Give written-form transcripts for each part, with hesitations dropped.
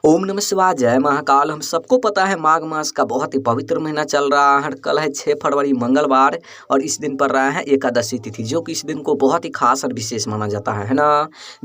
ओम नमः शिवाय, जय महाकाल। हम सबको पता है माघ मास का बहुत ही पवित्र महीना चल रहा है। कल है 6 फरवरी मंगलवार और इस दिन पर रहा है एकादशी तिथि, जो कि इस दिन को बहुत ही खास और विशेष माना जाता है ना।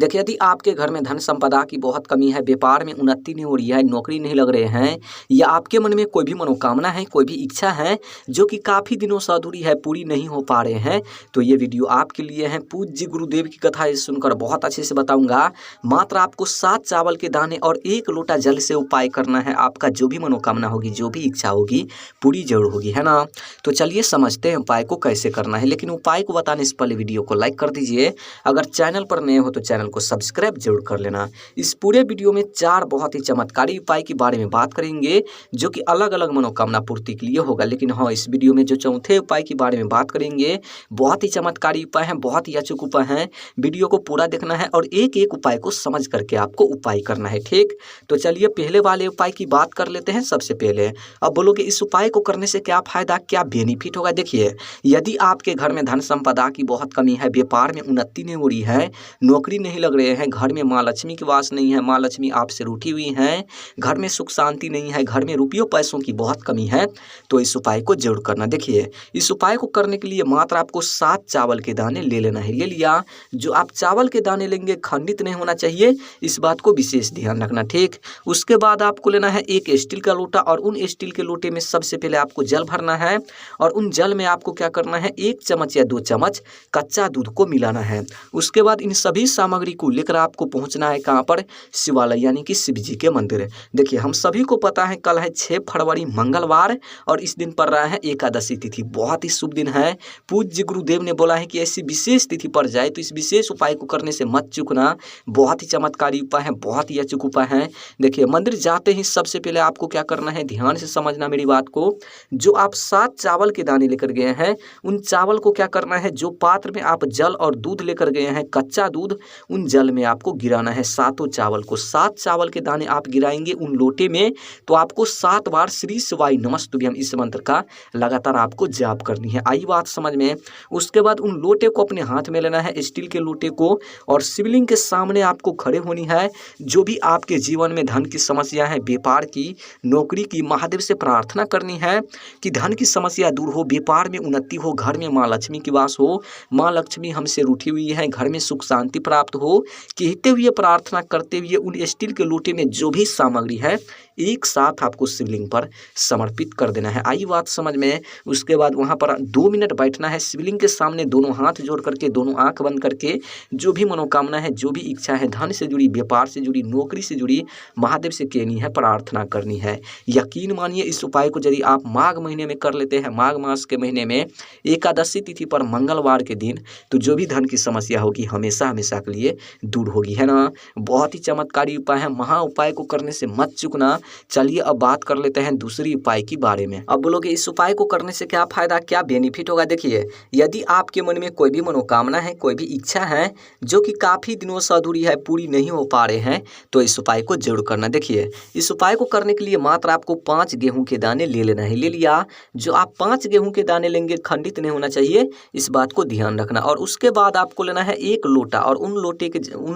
देखिए, यदि आपके घर में धन संपदा की बहुत कमी है, व्यापार में उन्नति नहीं हो रही है, नौकरी नहीं लग रहे हैं, या आपके मन में कोई भी मनोकामना है, कोई भी इच्छा है जो कि काफ़ी दिनों से अधूरी है, पूरी नहीं हो पा रहे हैं, तो ये वीडियो आपके लिए है। पूज्य गुरुदेव की कथा ये सुनकर बहुत अच्छे से बताऊंगा। मात्र आपको 7 चावल के दाने और 1 लोटा जल से उपाय करना है। आपका जो भी मनोकामना होगी, जो भी इच्छा होगी, पूरी जरूर होगी, है ना। तो चलिए समझते हैं उपाय को कैसे करना है। लेकिन उपाय को बताने से पहले वीडियो को लाइक कर दीजिए। अगर चैनल पर नए हो तो चैनल को सब्सक्राइब जरूर कर लेना। इस पूरे वीडियो में 4 बहुत ही चमत्कारी उपाय के बारे में बात करेंगे, जो कि अलग अलग मनोकामना पूर्ति के लिए होगा। लेकिन हाँ, इस वीडियो में जो चौथे उपाय के बारे में बात करेंगे, बहुत ही चमत्कारी उपाय हैं, बहुत ही अचूक उपाय हैं। वीडियो को पूरा देखना है और एक एक उपाय को समझ करके आपको उपाय करना है, ठीक। तो चलिए पहले वाले उपाय की बात कर लेते हैं। सबसे पहले अब बोलोगे इस उपाय को करने से क्या फायदा, क्या बेनिफिट होगा। देखिए, यदि आपके घर में धन संपदा की बहुत कमी है, व्यापार में उन्नति नहीं हो रही है, नौकरी नहीं लग रहे हैं, घर में माँ लक्ष्मी की वास नहीं है, माँ लक्ष्मी आपसे रूठी हुई हैं, घर में सुख शांति नहीं है, घर में रुपयों पैसों की बहुत कमी है, तो इस उपाय को जरूर करना। देखिए, इस उपाय को करने के लिए मात्र आपको 7 चावल के दाने ले लेना है। ले लिया। जो आप चावल के दाने लेंगे खंडित नहीं होना चाहिए, इस बात को विशेष ध्यान रखना, ठीक। उसके बाद आपको लेना है एक स्टील का लोटा और उन स्टील के लोटे में सबसे पहले आपको जल भरना है और उन जल में आपको क्या करना है, 1 चम्मच या 2 चम्मच कच्चा दूध को मिलाना है। उसके बाद इन सभी सामग्री को लेकर आपको पहुंचना है कहाँ पर, शिवालय यानी कि शिव जी के मंदिर। देखिए, हम सभी को पता है कल है 6 फरवरी मंगलवार और इस दिन पर रहा है एकादशी तिथि, बहुत ही शुभ दिन है। पूज्य गुरुदेव ने बोला है कि ऐसी विशेष तिथि पर जाए तो इस विशेष उपाय को करने से मत चूकना। बहुत ही चमत्कारी उपाय है, बहुत ही अचूक उपाय है। देखिए, मंदिर जाते ही सबसे पहले आपको क्या करना है, ध्यान से समझना मेरी बात को। जो आप 7 चावल के दाने लेकर गए हैं, उन चावल को क्या करना है, जो पात्र में आप जल और दूध लेकर गए हैं, कच्चा दूध, उन जल में आपको गिराना है। 7 चावल को, 7 चावल के दाने आप गिराएंगे उन लोटे में, तो आपको 7 बार श्री शिवाय नमस्तुभ्यम इस मंत्र का लगातार आपको जाप करनी है। आई बात समझ में। उसके बाद उन लोटे को अपने हाथ में लेना है, स्टील के लोटे को, और शिवलिंग के सामने आपको खड़े होनी है। जो भी आपके जीवन में धन की समस्या है, व्यापार की, नौकरी की, महादेव से प्रार्थना करनी है कि धन की समस्या दूर हो, व्यापार में उन्नति हो, घर में माँ लक्ष्मी की वास हो, माँ लक्ष्मी हमसे रूठी हुई है, घर में सुख शांति प्राप्त हो। कहते हुए, प्रार्थना करते हुए उन स्टील के लोटे में जो भी सामग्री है एक साथ आपको शिवलिंग पर समर्पित कर देना है। आई बात समझ में। उसके बाद वहाँ पर 2 मिनट बैठना है शिवलिंग के सामने, दोनों हाथ जोड़ करके, दोनों आंख बंद करके, जो भी मनोकामना है, जो भी इच्छा है, धन से जुड़ी, व्यापार से जुड़ी, नौकरी से जुड़ी, महादेव से कहनी है, प्रार्थना करनी है। यकीन मानिए, इस उपाय को यदि आप माघ महीने में कर लेते हैं, माघ मास के महीने में एकादशी तिथि पर मंगलवार के दिन, तो जो भी धन की समस्या होगी हमेशा हमेशा के लिए दूर होगी, है ना। बहुत ही चमत्कारी उपाय है, महा उपाय को करने से मत चूकना। चलिए अब बात कर लेते हैं दूसरी उपाय के बारे में। अब बोलोगे इस उपाय को करने से क्या फायदा, क्या बेनिफिट होगा। देखिए, यदि आपके मन में कोई भी मनोकामना है, कोई भी इच्छा है जो कि काफ़ी दिनों से अधूरी है, पूरी नहीं हो पा रहे हैं, तो इस उपाय को जरूर करना। देखिए, इस उपाय को करने के लिए मात्र आपको 5 गेहूं के दाने ले लेना है। ले लिया। जो आप 5 गेहूं के दाने लेंगे खंडित नहीं होना चाहिए, इस बात को ध्यान रखना। और उसके बाद आपको लेना है 1 लोटा और उन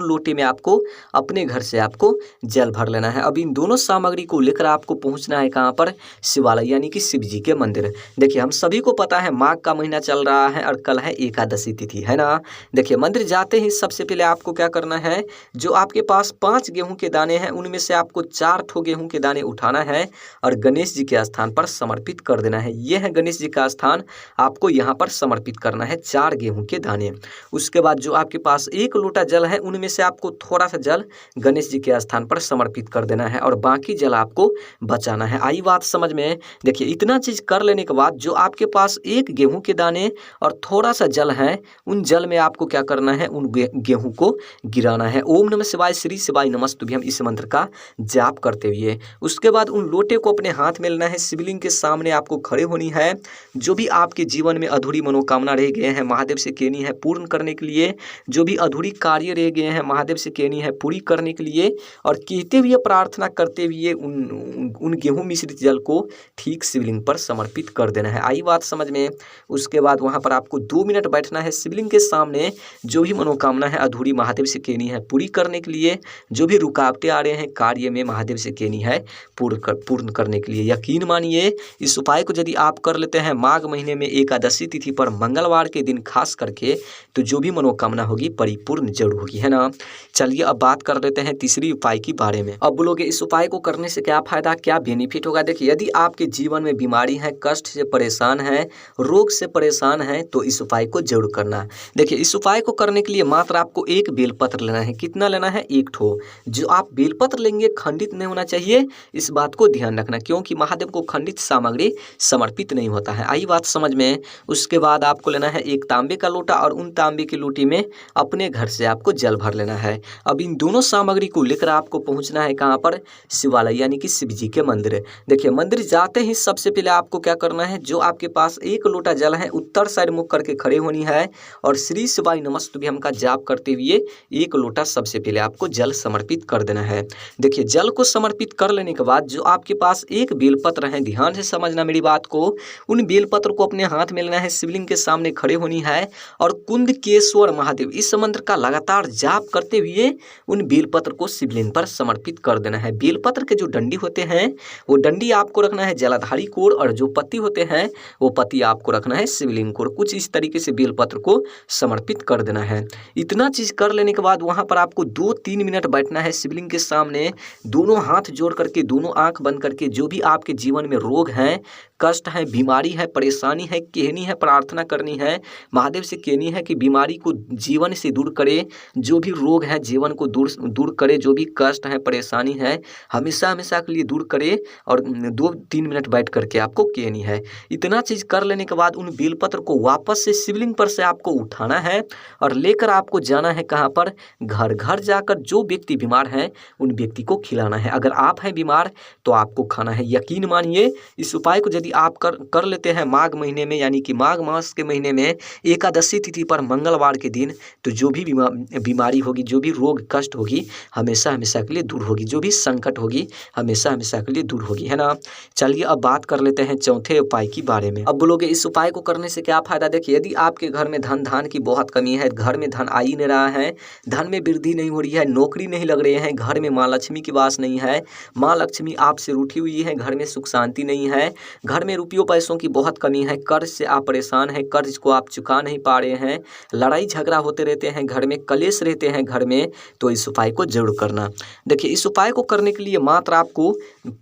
लोटे में आपको अपने घर से आपको जल भर लेना है। अब इन दोनों सामग्री को लेकर आपको पहुंचना है कहाँ पर, शिवालय यानी कि शिव जी के मंदिर। देखिए, हम सभी को पता है माघ का महीना चल रहा है और कल है एकादशी तिथि, है ना। देखिए, मंदिर जाते ही सबसे पहले आपको क्या करना है, जो आपके पास 5 गेहूं के दाने हैं, उनमें से आपको 4 ठो गेहूं के दाने उठाना है और गणेश जी के स्थान पर समर्पित कर देना है। यह है गणेश जी का स्थान, आपको यहाँ पर समर्पित करना है 4 गेहूं के दाने। उसके बाद जो आपके पास 1 लोटा जल है, उनमें से आपको थोड़ा सा जल गणेश जी के स्थान पर समर्पित कर देना है और बाकी जल आपको बचाना है। आई बात समझ में। देखिए, इतना चीज कर लेने के बाद जो आपके पास 1 गेहूं के दाने और थोड़ा सा जल है, उन जल में आपको क्या करना है, उन गेहूं को गिराना है। ओम नमः शिवाय श्री शिवाय नमस्तुभ्यम इस मंत्र का जाप करते हुए। उसके बाद उन लोटे को अपने हाथ में लेना है, शिवलिंग के सामने आपको खड़े होनी है। जो भी आपके जीवन में अधूरी मनोकामना रह गए हैं, महादेव से कहनी है पूर्ण करने के लिए। जो भी अधूरी कार्य रह गए हैं, महादेव से कहनी है पूरी करने के लिए। और कहते हुए, प्रार्थना करते हुए उन गेहूं मिश्रित जल को ठीक शिवलिंग पर समर्पित कर देना है। आई बात समझ में। उसके बाद वहां पर आपको 2 मिनट बैठना है शिवलिंग के सामने। जो भी मनोकामना है अधूरी, महादेव से कहनी है पूरी करने के लिए। जो भी रुकावटें आ रहे हैं, कार्य में महादेव से केनी है पूर्ण करने के लिए। यकीन मानिए इस उपाय को यदि आप कर लेते हैं माघ महीने में एकादशी तिथि पर मंगलवार के दिन खास करके, तो जो भी मनोकामना होगी परिपूर्ण जरूर होगी, है ना। चलिए अब बात कर लेते हैं तीसरी उपाय के बारे में। अब बोलोगे इस उपाय को करने से क्या फायदा, क्या बेनिफिट होगा। देखिए यदि आपके जीवन में बीमारी है, कष्ट से परेशान है, रोग से परेशान है, तो इस उपाय को जरूर करना। देखिए इस उपाय को करने के लिए मात्र आपको एक बेलपत्र लेना है। कितना लेना है, एक ठो। जो आप बेलपत्र लेंगे खंडित नहीं होना चाहिए, इस बात को ध्यान रखना, क्योंकि महादेव को खंडित सामग्री समर्पित नहीं होता है। आई बात समझ में। उसके बाद आपको लेना है एक तांबे का लोटा और उन तांबे की लोटी में अपने घर से आपको जल भर लेना है। अब इन दोनों सामग्री को लेकर आपको पहुंचना है कहाँ पर, शिवालय यानी कि शिव जी के मंदिर। देखिए मंदिर जाते ही सबसे पहले आपको क्या करना है, जो आपके पास एक लोटा जल है उत्तर साइड मुख करके खड़े होनी है और श्री शिवाय नमस्तुभ्यम का जाप करते हुए एक लोटा सबसे पहले आपको जल समर्पित कर देना है। देखिए जल को समर्पित कर लेने के बाद जो आपके पास एक बेलपत्र है, ध्यान से समझना मेरी बात को, उन बेलपत्र को अपने हाथ में लेना है, शिवलिंग के सामने खड़े होनी है और कुंदकेश्वर महादेव इस मंत्र का लगातार जाप करते हुए उन बेलपत्र को शिवलिंग पर समर्पित कर देना है। बेलपत्र के जो डंडी होते हैं वो डंडी आपको रखना है जलाधारी कोर और जो पत्ती होते हैं वो पत्ती आपको रखना है शिवलिंग कोर। कुछ इस तरीके से बेलपत्र को समर्पित कर देना है। इतना चीज कर लेने के बाद वहां पर आपको 2-3 मिनट बैठना है शिवलिंग के सामने, दोनों हाथ जोड़ करके, दोनों आंख बंद करके, जो भी आपके जीवन में रोग हैं, कष्ट है, बीमारी है, परेशानी है, कहनी है, प्रार्थना करनी है, महादेव से कहनी है कि बीमारी को जीवन से दूर करे, जो भी रोग है जीवन को दूर करे, जो भी कष्ट है, परेशानी है, हमेशा हमेशा के लिए दूर करे, और 2-3 मिनट बैठ करके आपको कहनी है। इतना चीज कर लेने के बाद उन बेलपत्र को वापस से शिवलिंग पर से आपको उठाना है और लेकर आपको जाना है कहाँ पर, घर घर जाकर जो व्यक्ति बीमार है उन व्यक्ति को खिलाना है। अगर आप हैं बीमार तो आपको खाना है। यकीन मानिए इस उपाय को यदि आप कर लेते हैं माघ महीने में, यानी कि माघ मास के महीने में एकादशी तिथि पर मंगलवार के दिन, तो जो भी बीमारी होगी, जो भी रोग कष्ट होगी, हमेशा हमेशा के लिए दूर होगी, जो भी संकट होगी हमेशा हमेशा के लिए दूर होगी, है ना। चलिए अब बात कर लेते हैं चौथे उपाय के बारे में। अब बोलोगे इस उपाय को करने से क्या फायदा। देखिए यदि आपके घर में धान की बहुत कमी है, घर में धन आ ही नहीं रहा है, धन में वृद्धि नहीं हो रही है, नौकरी नहीं लग रही है, घर में माँ लक्ष्मी की वास नहीं है, माँ लक्ष्मी आपसे रूठी हुई है, घर में सुख शांति नहीं है, घर में रुपयों पैसों की बहुत कमी है, कर्ज से आप परेशान हैं, कर्ज को आप चुका नहीं पा रहे हैं, लड़ाई झगड़ा होते रहते हैं, घर में कलेश रहते हैं घर में, तो इस उपाय को जरूर करना। देखिए इस उपाय को करने के लिए मात्र आपको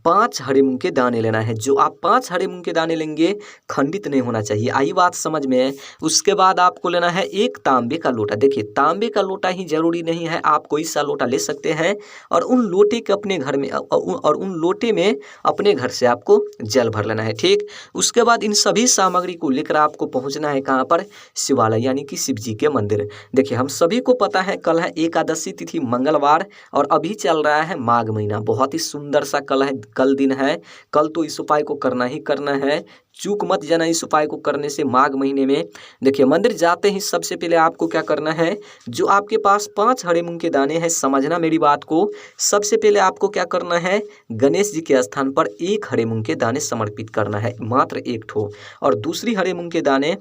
5 हरे मूंग के दाने लेना है। जो आप 5 हरे मूंग के दाने लेंगे खंडित नहीं होना चाहिए। आई बात समझ में। उसके बाद आपको लेना है एक तांबे का लोटा। देखिए तांबे का लोटा ही जरूरी नहीं है, आप कोई सा लोटा ले सकते हैं और उन लोटे के अपने घर में और उन लोटे में अपने घर से आपको जल भर लेना है, ठीक। उसके बाद इन सभी सामग्री को लेकर आपको पहुंचना है कहाँ पर, शिवालय यानी कि शिव जी के मंदिर। देखिए हम सभी को पता है कल है एकादशी तिथि मंगलवार और अभी चल रहा है माघ महीना, बहुत ही सुंदर सा कल दिन है। कल तो इस उपाय को करना ही करना है, चूक मत जाना इस उपाय को करने से माघ महीने में। देखिए मंदिर जाते ही सबसे पहले आपको क्या करना है, जो आपके पास 5 हरे मूंग के दाने हैं, समझना मेरी बात को, सबसे पहले आपको क्या करना है, गणेश जी के स्थान पर 1 हरे मूंग के दाने समर्पित करना है, मात्र 1 ठो। और दूसरी हरे मूंग के दाने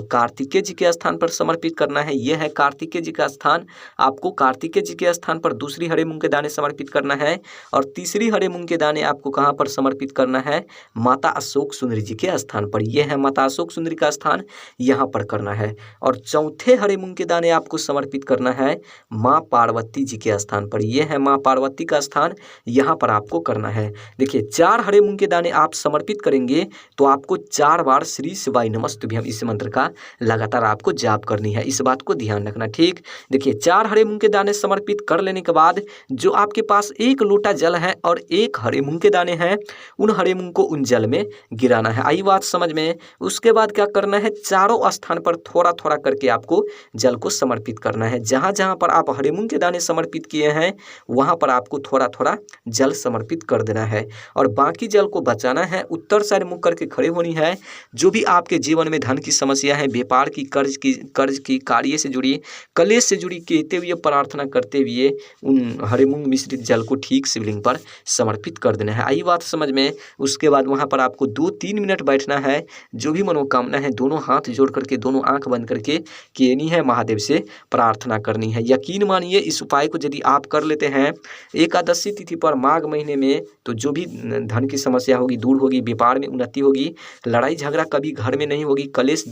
कार्तिकेय जी के स्थान पर समर्पित करना है। यह है कार्तिकेय जी का स्थान, आपको कार्तिकेय जी के स्थान पर दूसरी हरे मूंग के दाने समर्पित करना है। और तीसरी हरे मूंग के दाने आपको कहाँ पर समर्पित करना है, माता अशोक सुंदरी जी के स्थान पर। यह है माता अशोक सुंदरी का स्थान, यहाँ पर करना है। और चौथे हरे मूंग के दाने आपको समर्पित करना है माँ पार्वती जी के स्थान पर। यह है माँ पार्वती का स्थान, यहाँ पर आपको करना है। देखिए 4 हरे मूंग के दाने आप समर्पित करेंगे तो आपको 4 बार श्री शिवाय नमस्तुभ्यम इस मंत्र का लगातार आपको जाप करनी है, इस बात को ध्यान रखना, ठीक। देखिए 4 हरे मूंग के दाने समर्पित कर लेने के बाद जो आपके पास 1 लोटा जल है और 1 हरे मूंग के दाने हैं, उन हरे मूंग को उन जल में गिराना है। आई बात समझ में। उसके बाद क्या करना है, चारों स्थान पर थोड़ा थोड़ा करके आपको जल को समर्पित करना है। जहां जहां पर आप हरे मूंग के दाने समर्पित किए हैं वहां पर आपको थोड़ा थोड़ा जल समर्पित कर देना है और बाकी जल को बचाना है। उत्तर साइड मुख करके खड़े होनी है। जो भी आपके जीवन में धन की समस्या है, व्यापार की, कर्ज की, कार्य से जुड़ी, कलेश से जुड़ी, कहते हुए प्रार्थना करते हुए उन हरे मूंग मिश्रित जल को ठीक शिवलिंग पर समर्पित कर देना है। आई बात समझ में। उसके बाद वहां पर आपको 2-3 मिनट बैठ बैठना है, जो भी मनोकामना है दोनों हाथ जोड़ करके, दोनों आंख बंद करके कहनी है, महादेव से प्रार्थना करनी है। यकीन मानिए इस उपाय को यदि आप कर लेते हैं एकादशी तिथि पर माघ महीने में, तो जो भी धन की समस्या होगी दूर होगी, व्यापार में उन्नति होगी, लड़ाई झगड़ा कभी घर में नहीं होगी, कलेश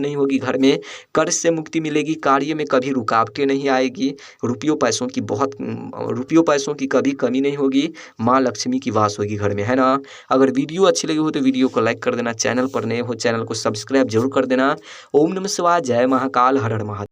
नहीं होगी घर में, कर्ज से मुक्ति मिलेगी, कार्य में कभी रुकावटें नहीं आएगी, रुपयों पैसों की कभी कमी नहीं होगी, माँ लक्ष्मी की वास होगी घर में, है ना। अगर वीडियो अच्छी लगी हो तो वीडियो को लाइक कर देना, चैनल पर नए हो चैनल को सब्सक्राइब जरूर कर देना। ओम नमः शिवाय, जय महाकाल, हर हर महादेव।